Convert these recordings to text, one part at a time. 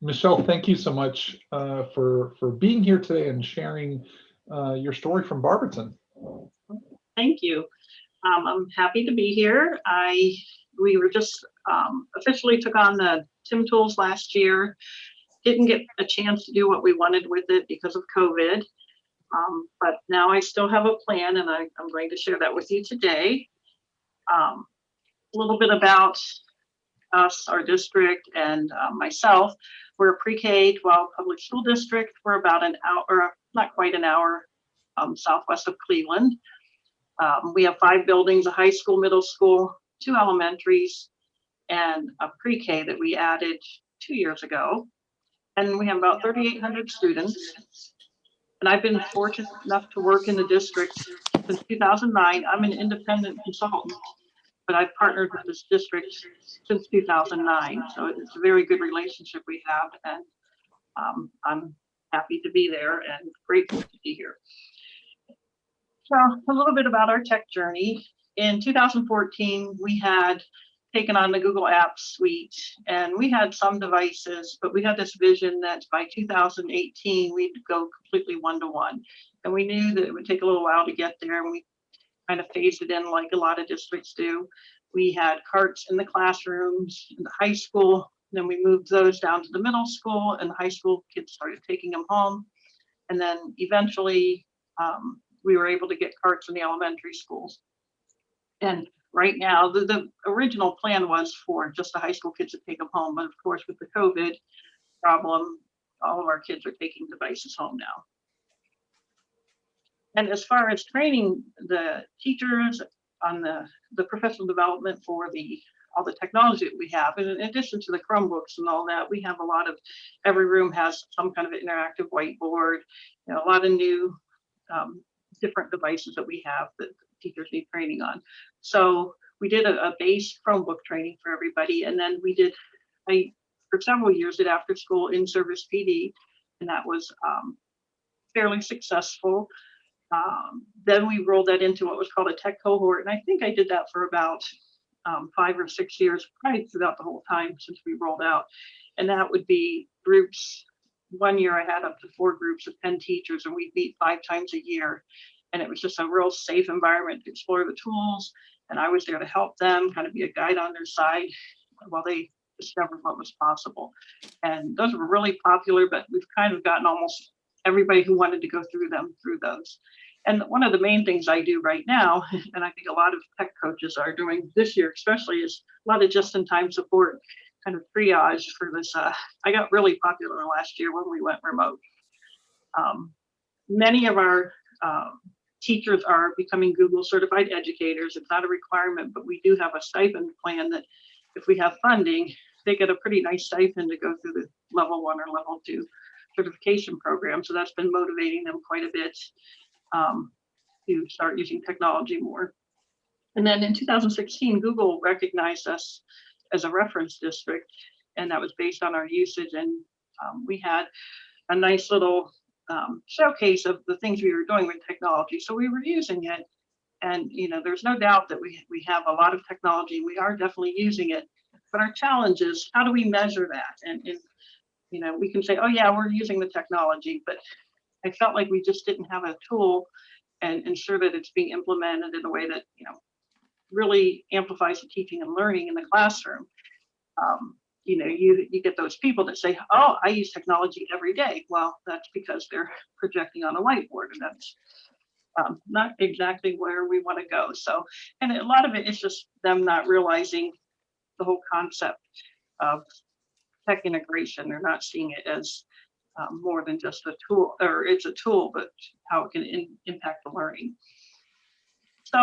Michelle, thank you so much for being here today and sharing your story from Barberton. Thank you. I'm happy to be here. We were just officially took on the TIM tools last year. Didn't get a chance to do what we wanted with it because of COVID. But now I still have a plan, and I'm going to share that with you today. A little bit about us, our district, and myself. We're a pre-K 12 public school district. We're about an hour, not quite an hour, southwest of Cleveland. We have 5 buildings, a high school, middle school, 2 elementaries, and a pre-K that we added 2 years ago. And we have about 3,800 students. And I've been fortunate enough to work in the district since 2009. I'm an independent consultant, but I've partnered with this district since 2009. So it's a very good relationship we have, and I'm happy to be there and grateful to be here. So a little bit about our tech journey. In 2014, we had taken on the Google Apps suite, and we had some devices, but we had this vision that by 2018, we'd go completely one-to-one. And we knew that it would take a little while to get there, and we kind of phased it in like a lot of districts do. We had carts in the classrooms in the high school, then we moved those down to the middle school, and the high school kids started taking them home. And then eventually, we were able to get carts in the elementary schools. And right now, the original plan was for just the high school kids to take them home. But of course, with the COVID problem, all of our kids are taking devices home now. And as far as training the teachers on the professional development for all the technology that we have, and in addition to the Chromebooks and all that, we have a lot of, every room has some kind of an interactive whiteboard, a lot of new different devices that we have that teachers need training on. So we did a base Chromebook training for everybody, and then we did, for several years, did after school in-service PD, and that was fairly successful. Then we rolled that into what was called a tech cohort, and I think I did that for about 5 or 6 years, probably throughout the whole time since we rolled out. And that would be groups. One year I had up to 4 groups of 10 teachers, and we'd meet 5 times a year. And it was just a real safe environment to explore the tools. And I was there to help them, kind of be a guide on their side while they discovered what was possible. And those were really popular, but we've kind of gotten almost everybody who wanted to go through them through those. And one of the main things I do right now, and I think a lot of tech coaches are doing this year especially, is a lot of just-in-time support, kind of triage for this. I got really popular last year when we went remote. Many of our teachers are becoming Google certified educators. It's not a requirement, but we do have a stipend plan that if we have funding, they get a pretty nice stipend to go through the level 1 or level 2 certification program. So that's been motivating them quite a bit to start using technology more. And then in 2016, Google recognized us as a reference district, and that was based on our usage. And we had a nice little showcase of the things we were doing with technology. So we were using it, and there's no doubt that we have a lot of technology. We are definitely using it, but our challenge is, how do we measure that? And we can say, oh yeah, we're using the technology, but I felt like we just didn't have a tool and ensure that it's being implemented in a way that really amplifies the teaching and learning in the classroom. You get those people that say, oh, I use technology every day. Well, that's because they're projecting on a whiteboard, and that's not exactly where we want to go. So, and a lot of it is just them not realizing the whole concept of tech integration. They're not seeing it as more than just a tool, or it's a tool, but how it can impact the learning. So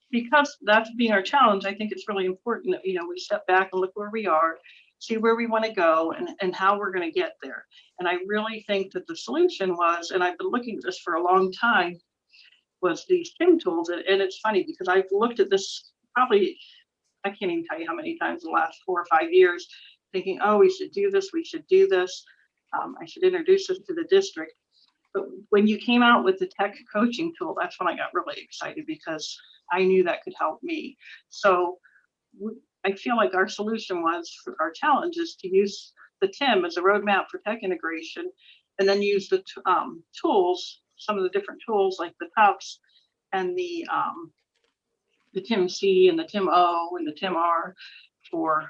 because that's being our challenge, I think it's really important that we step back and look where we are, see where we want to go, and how we're going to get there. And I really think that the solution was, and I've been looking at this for a long time, was these TIM tools. And it's funny because I've looked at this probably, I can't even tell you how many times in the last 4 or 5 years, thinking, oh, we should do this, we should do this. I should introduce this to the district. But when you came out with the tech coaching tool, that's when I got really excited, because I knew that could help me. So I feel like our solution was, for our challenge, is to use the TIM as a roadmap for tech integration, and then use the tools, some of the different tools like the TUPS and the TIM-C and the TIM-O and the TIM-R for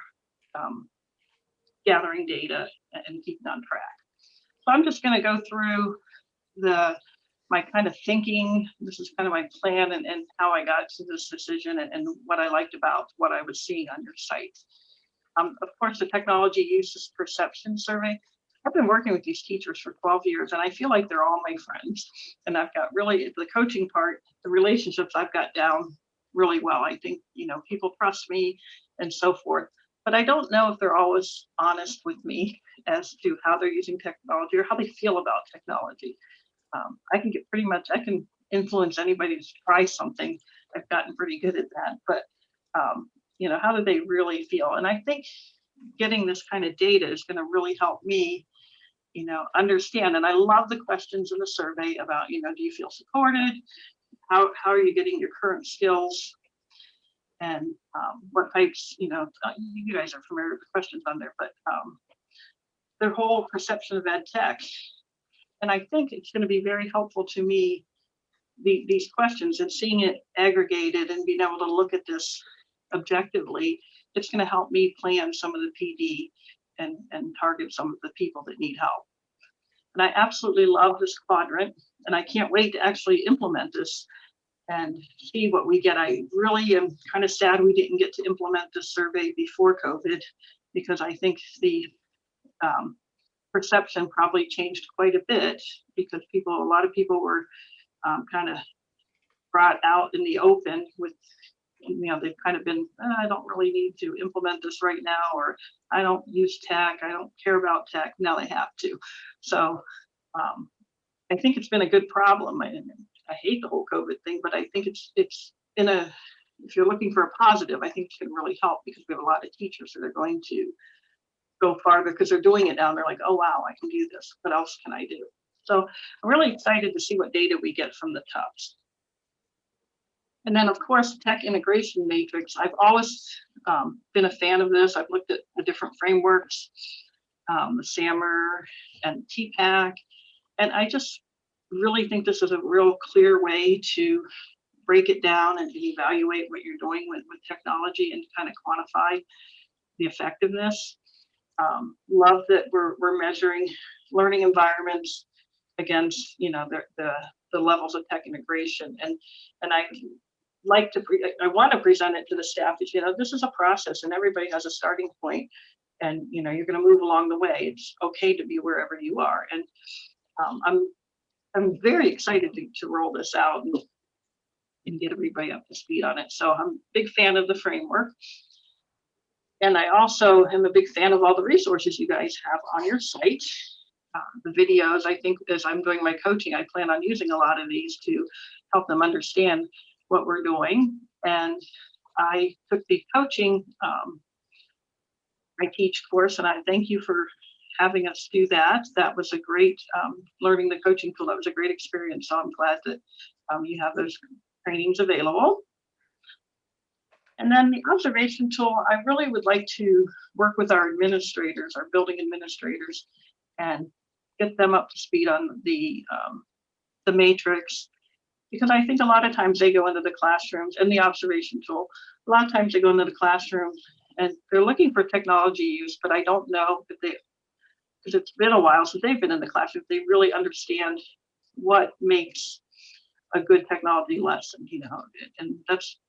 gathering data and keeping on track. So I'm just going to go through my kind of thinking. This is kind of my plan and how I got to this decision and what I liked about what I was seeing on your site. Of course, the technology uses perception survey. I've been working with these teachers for 12 years, and I feel like they're all my friends. And I've got really the coaching part, the relationships I've got down really well. I think, people trust me and so forth. But I don't know if they're always honest with me as to how they're using technology or how they feel about technology. I can influence anybody to try something. I've gotten pretty good at that, but how do they really feel? And I think getting this kind of data is going to really help me, understand. And I love the questions in the survey about, do you feel supported? How are you getting your current skills? And what types, you guys are familiar with the questions on there, but their whole perception of ed tech. And I think it's going to be very helpful to me, these questions and seeing it aggregated and being able to look at this objectively. It's going to help me plan some of the PD and target some of the people that need help. And I absolutely love this quadrant, and I can't wait to actually implement this and see what we get. I really am kind of sad we didn't get to implement this survey before COVID, because I think the perception probably changed quite a bit, because a lot of people were kind of brought out in the open with, they've kind of been, I don't really need to implement this right now, or I don't use tech, I don't care about tech. Now they have to. So I think it's been a good problem. I hate the whole COVID thing, but I think it's if you're looking for a positive, I think it can really help, because we have a lot of teachers that are going to go farther because they're doing it now. And they're like, oh, wow, I can do this. What else can I do? So I'm really excited to see what data we get from the TUPS. And then, of course, tech integration matrix. I've always been a fan of this. I've looked at the different frameworks, the SAMR and TPAC, and I just really think this is a real clear way to break it down and to evaluate what you're doing with technology and kind of quantify the effectiveness. Love that we're measuring learning environments against the levels of tech integration, and I want to present it to the staff that this is a process and everybody has a starting point, and you're going to move along the way. It's okay to be wherever you are, and I'm very excited to roll this out and get everybody up to speed on it. So I'm a big fan of the framework. And I also am a big fan of all the resources you guys have on your site. The videos, I think, as I'm doing my coaching, I plan on using a lot of these to help them understand what we're doing. And I took the coaching I teach course, and I thank you for having us do that. That was a great learning the coaching tool. That was a great experience. So I'm glad that you have those trainings available. And then the observation tool, I really would like to work with our administrators, our building administrators, and get them up to speed on the matrix, because I think a lot of times they go into the classrooms, and the observation tool, a lot of times they go into the classrooms and they're looking for technology use, but I don't know if they, because it's been a while since they've been in the classroom, they really understand what makes a good technology lesson, and that's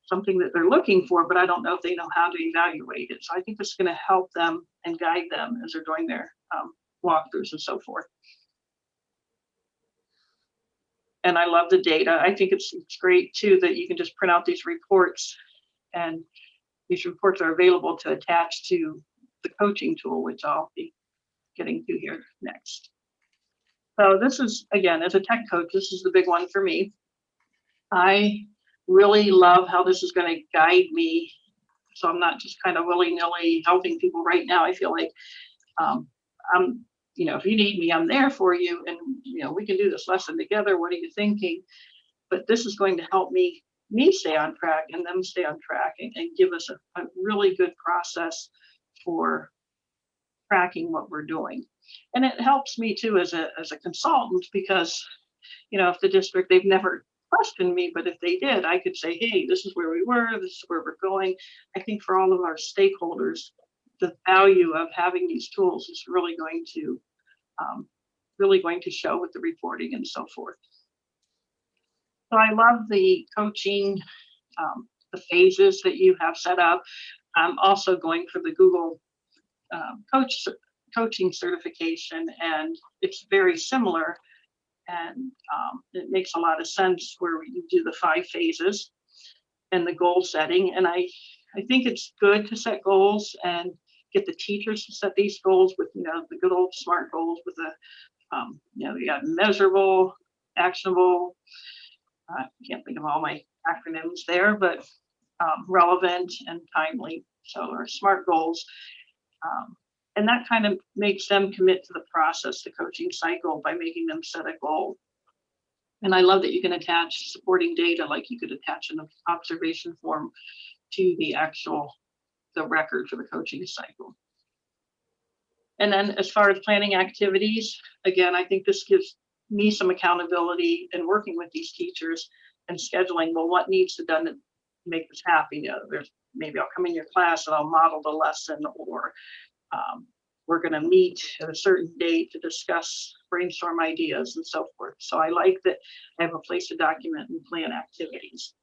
something that they're looking for, but I don't know if they know how to evaluate it. So I think this is going to help them and guide them as they're doing their walkthroughs and so forth. And I love the data. I think it's great too that you can just print out these reports, and these reports are available to attach to the coaching tool, which I'll be getting to here next. So this is, again, as a tech coach, this is the big one for me. I really love how this is going to guide me, so I'm not just kind of willy-nilly helping people right now. I feel like I'm, if you need me, I'm there for you, and we can do this lesson together. What are you thinking? But this is going to help me stay on track and them stay on track, and give us a really good process for tracking what we're doing. And it helps me too as a consultant because, if the district, they've never questioned me, but if they did, I could say, hey, this is where we were, this is where we're going. I think for all of our stakeholders, the value of having these tools is really going to show with the reporting and so forth. So I love the coaching, the phases that you have set up. I'm also going for the Google coaching certification, and it's very similar, and it makes a lot of sense where you do the 5 phases and the goal setting. And I think it's good to set goals and get the teachers to set these goals with the good old SMART goals with the you got measurable, actionable. I can't think of all my acronyms there, but relevant and timely. So our SMART goals. And that kind of makes them commit to the process, the coaching cycle, by making them set a goal. And I love that you can attach supporting data, like you could attach an observation form to the record for the coaching cycle. And then as far as planning activities, again, I think this gives me some accountability in working with these teachers and scheduling, well, what needs to be done to make this happen? Maybe I'll come in your class and I'll model the lesson, or we're going to meet at a certain date to discuss, brainstorm ideas and so forth. So I like that I have a place to document and plan activities.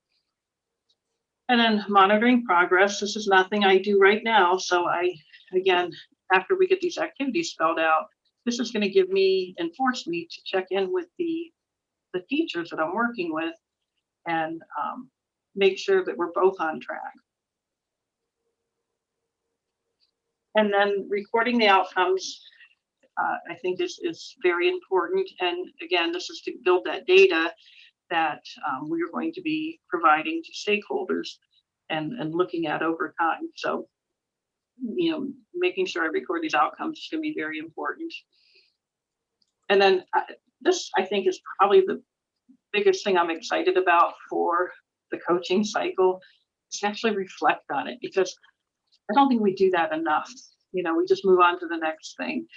And then monitoring progress. This is nothing I do right now. So again, after we get these activities spelled out, this is going to force me to check in with the teachers that I'm working with and make sure that we're both on track. And then recording the outcomes, I think is very important. And again, this is to build that data that we are going to be providing to stakeholders and looking at over time. So, making sure I record these outcomes is going to be very important. And then this, I think, is probably the biggest thing I'm excited about for the coaching cycle, is to actually reflect on it, because I don't think we do that enough. We just move on to the next thing.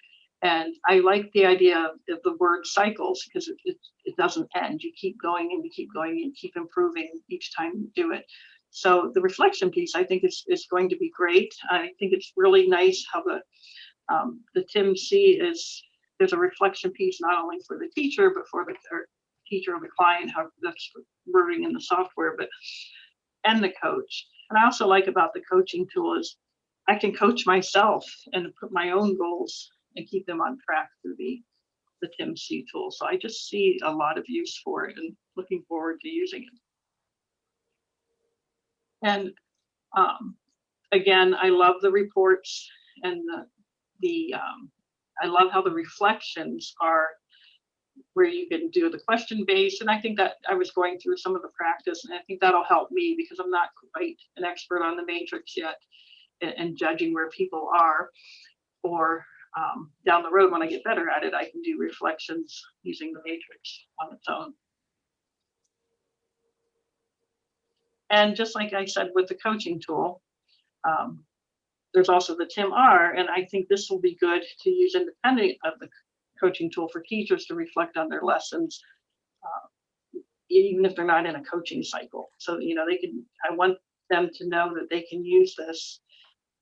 And I like the idea of the word cycles, because it doesn't end. You keep going and you keep going and keep improving each time you do it. So the reflection piece, I think, is going to be great. I think it's really nice how the TIMC there's a reflection piece not only for the teacher, but for the teacher or the client, how that's wording in the software, and the coach. And I also like about the coaching tool is I can coach myself and put my own goals and keep them on track through the TIMC tool. So I just see a lot of use for it and looking forward to using it. And again, I love the reports and I love how the reflections are where you can do the question based. And I think that I was going through some of the practice, and I think that'll help me because I'm not quite an expert on the matrix yet and judging where people are. Or down the road, when I get better at it, I can do reflections using the matrix on its own. And just like I said with the coaching tool, there's also the TIM-R, and I think this will be good to use independent of the coaching tool for teachers to reflect on their lessons, even if they're not in a coaching cycle. So, I want them to know that they can use this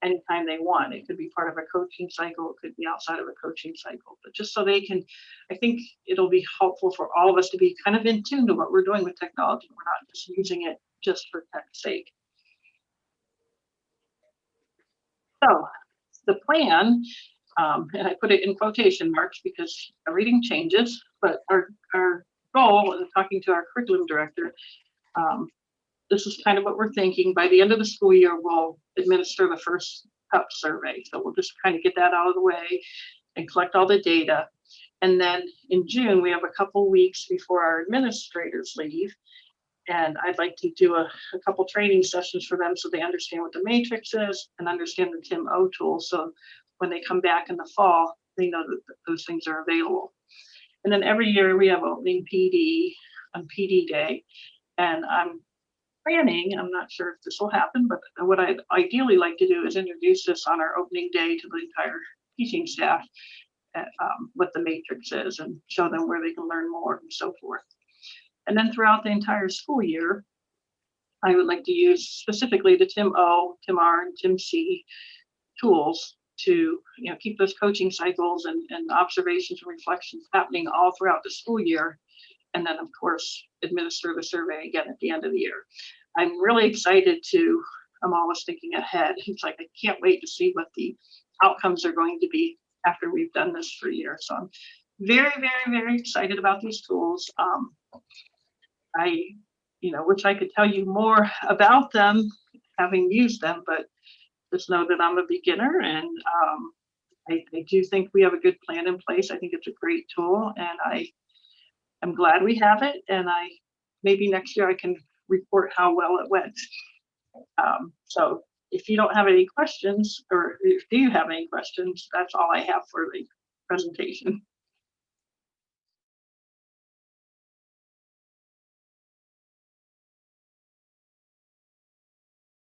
anytime they want. It could be part of a coaching cycle, it could be outside of a coaching cycle, but just so they can, I think it'll be helpful for all of us to be kind of in tune to what we're doing with technology. We're not just using it just for tech's sake. So the plan, and I put it in quotation marks because everything changes, but our goal, in talking to our curriculum director, this is kind of what we're thinking. By the end of the school year, we'll administer the first TUPS survey. So we'll just kind of get that out of the way and collect all the data. And then in June, we have a couple weeks before our administrators leave. And I'd like to do a couple training sessions for them so they understand what the matrix is and understand the TIM-O tool. So when they come back in the fall, they know that those things are available. And then every year we have opening PD on PD day. And I'm planning, I'm not sure if this will happen, but what I'd ideally like to do is introduce this on our opening day to the entire teaching staff what the matrix is and show them where they can learn more and so forth. And then throughout the entire school year, I would like to use specifically the Tim O, Tim R, and Tim C tools to keep those coaching cycles and observations and reflections happening all throughout the school year. And then, of course, administer the survey again at the end of the year. I'm really excited I'm always thinking ahead. It's like I can't wait to see what the outcomes are going to be after we've done this for a year. So I'm very, very, very excited about these tools. I wish I could tell you more about them having used them, but just know that I'm a beginner, and I do think we have a good plan in place. I think it's a great tool, and I'm glad we have it, and maybe next year I can report how well it went. So if you don't have any questions, or if do you have any questions, that's all I have for the presentation.